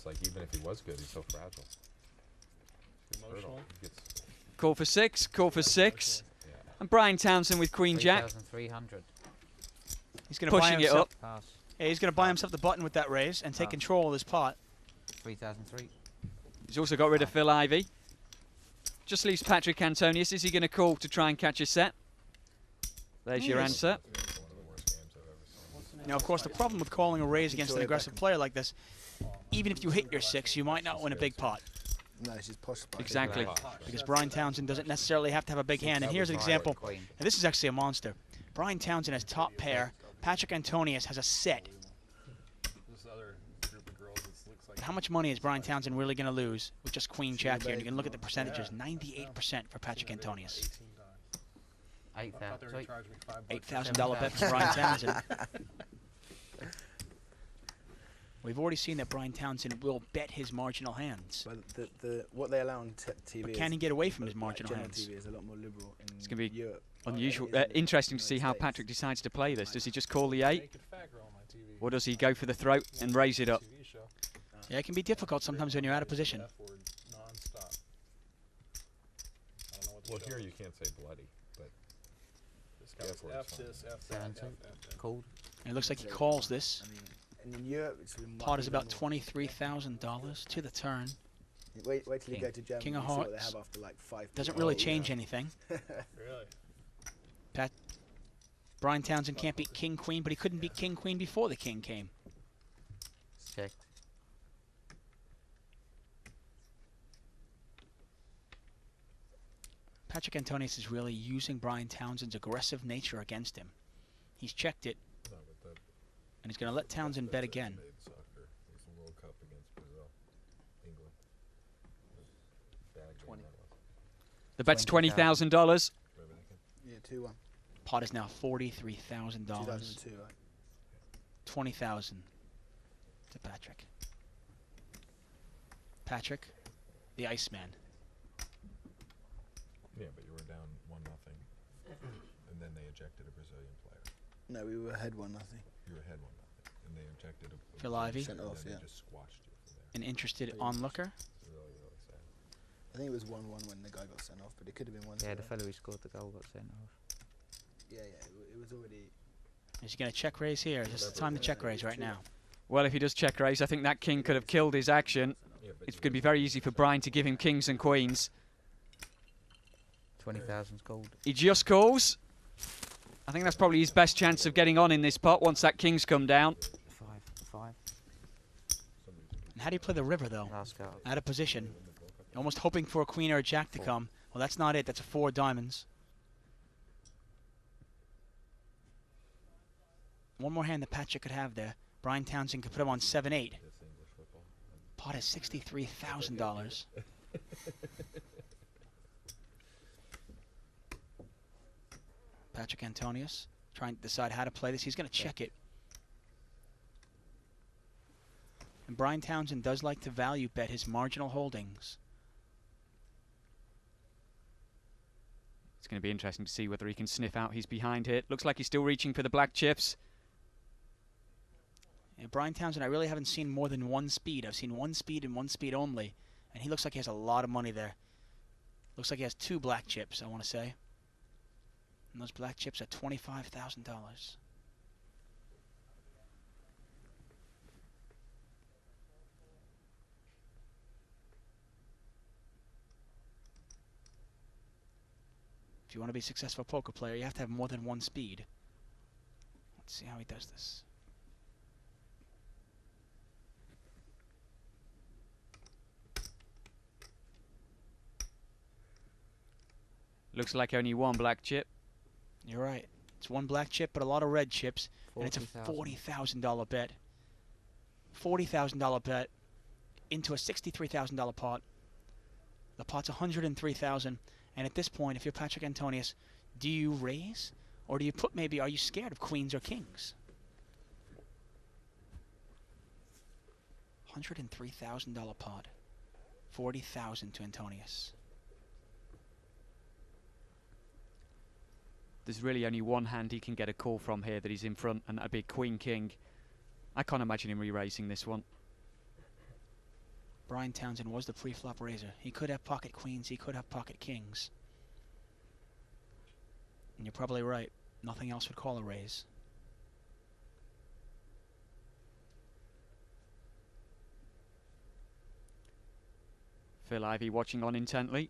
it's like even if he was good, he's so fragile. Emotional. Call for 6, call for 6. Yeah. And Brian Townsend with Queen Jack. 3,300. He's going to buy Pushing it himself. up. Pass. Yeah, he's going to buy himself the button with that raise and take control of his pot. 3,003. He's also got rid of Phil Ivey. Just leaves Patrik Antonius. Is he going to call to try and catch a set? There's your answer. Now, of course, the problem with calling a raise against an aggressive player like this, even if you hit your 6, you might not win a big pot. No, it's just push. Exactly. Because Brian Townsend doesn't necessarily have to have a big hand. And here's an example. And this is actually a monster. Brian Townsend has top pair. Patrik Antonius has a set. How much money is Brian Townsend really going to lose with just Queen Jack here? And you can look at the percentages. 98% for Patrik Antonius. $8,000 bet for Brian Townsend. We've already seen that Brian Townsend will bet his marginal hands. But what they allow on TV but can he get away from his marginal general hands? TV is a lot more liberal in It's going to be Europe. unusual, interesting to see how Patrik decides to play this. Does he just call the 8? Or does he go for the throat and raise it up? Yeah, it can be difficult sometimes when you're out of position. Well, here you can't say bloody, but Cold. And it looks like he calls this. And in Europe, it's Pot is about $23,000 to the turn. Wait till you go to Germany. King of you see what they Hearts. have after like 5. Doesn't really change anything. Really? Brian Townsend can't beat King Queen, but he couldn't beat King Queen before the King came. Check. Patrik Antonius is really using Brian Townsend's aggressive nature against him. He's checked it, and he's going to let Townsend bet again. The bet's $20,000. Yeah, 2-1. Pot is now $43,000. 2002, right? 20,000 to Patrik. Patrik, the Iceman. yeah, but you were down 1-0, and then they ejected a Brazilian player. No, we were ahead 1-0. You were ahead 1-0, and they ejected a Phil Ivey. Sent off, and yeah. they just squashed you from there. An interested onlooker. It's really, really sad. I think it was 1-1 when the guy got sent off, but it could have been 1-0. Yeah, the fellow who scored the goal got sent off. Yeah, it was already. Is he going to check raise here? Is this the time to check raise right now? Well, if he does check raise, I think that king could have killed his action. Yeah, It's going to be very easy for Brian to give him kings and queens. 20,000's gold. He just calls. I think that's probably his best chance of getting on in this pot once that king's come down. 5. And how do you play the river, though? Last card. Out of position. Almost hoping for a queen or a jack to come. Well, that's not it. That's a 4 diamonds. One more hand that Patrik could have there. Brian Townsend could put him on 7-8. Pot is $63,000. Patrik Antonius trying to decide how to play this. He's going to check it. And Brian Townsend does like to value bet his marginal holdings. It's going to be interesting to see whether he can sniff out his behind hit. Looks like he's still reaching for the black chips. Yeah, Brian Townsend, I really haven't seen more than one speed. I've seen one speed and one speed only. And he looks like he has a lot of money there. Looks like he has 2 black chips, I want to say. And those black chips are $25,000. If you want to be a successful poker player, you have to have more than one speed. Let's see how he does this. Looks like only 1 black chip. You're right. It's 1 black chip, but a lot of red chips. And it's a 40,000. $40,000 bet. $40,000 bet into a $63,000 pot. The pot's $103,000. And at this point, if you're Patrik Antonius, do you raise? Or do you put maybe, are you scared of queens or kings? $103,000 pot. $40,000 to Antonius. There's really only 1 hand he can get a call from here that he's in front, and that'd be Queen King. I can't imagine him re-raising this one. Brian Townsend was the pre-flop raiser. He could have pocket queens, he could have pocket kings. And you're probably right. Nothing else would call a raise. Phil Ivey watching on intently.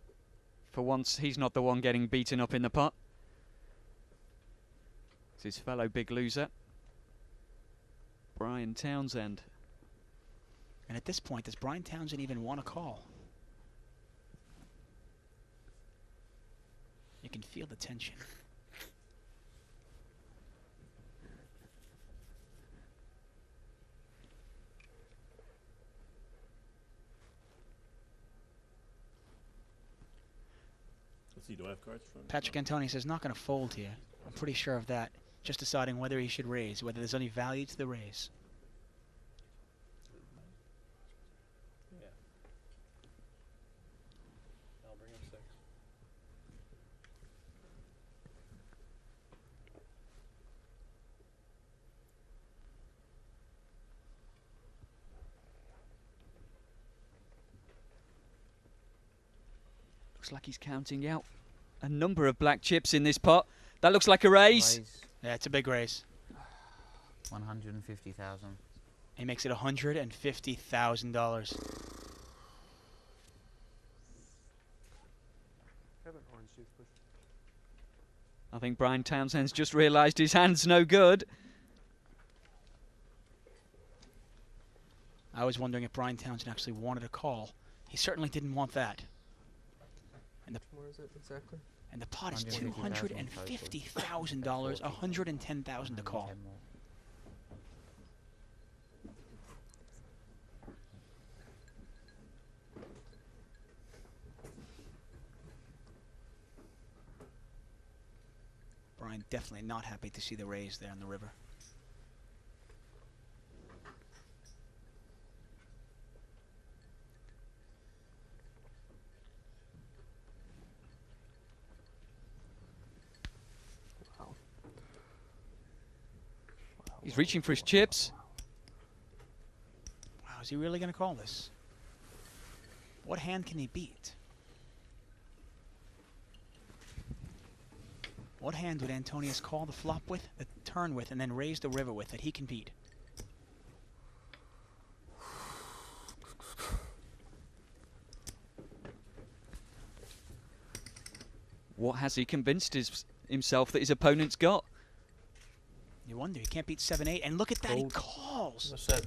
For once, he's not the one getting beaten up in the pot. It's his fellow big loser, Brian Townsend. And at this point, does Brian Townsend even want to call? You can feel the tension. Let's see, do I have cards from Patrik Antonius is not going to fold here. I'm pretty sure of that. Just deciding whether he should raise, whether there's any value to the raise. Yeah. I'll bring up 6. Looks like he's counting out a number of black chips in this pot. That looks like a raise. Yeah, it's a big raise. 150,000. He makes it $150,000. I think Brian Townsend's just realised his hand's no good. I was wondering if Brian Townsend actually wanted a call. He certainly didn't want that. And the, Where is it exactly? and the pot is $150,000 $250,000, $110,000 to call. 110 more. Brian definitely not happy to see the raise there on the river. He's reaching for his chips. Wow, is he really going to call this? What hand can he beat? What hand would Antonius call the flop with, the turn with, and then raise the river with that he can beat? What has he convinced himself that his opponent's got? You wonder, he can't beat 7-8, and look at that, he Fold. calls! What's that?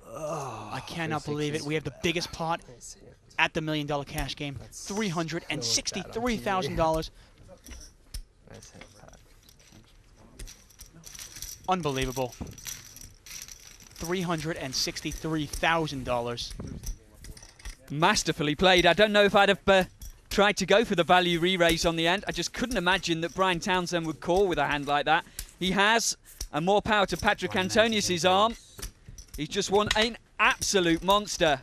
Oh, I cannot believe it. 36. We have the biggest pot Let's see it. at the $1 million cash game. Let's $363,000. Let's hit that. Unbelievable. $363,000. Masterfully played. I don't know if I'd have tried to go for the value re-raise on the end. I just couldn't imagine that Brian Townsend would call with a hand like that. He has, and more power to Patrik Antonius' arm. He's just won an absolute monster.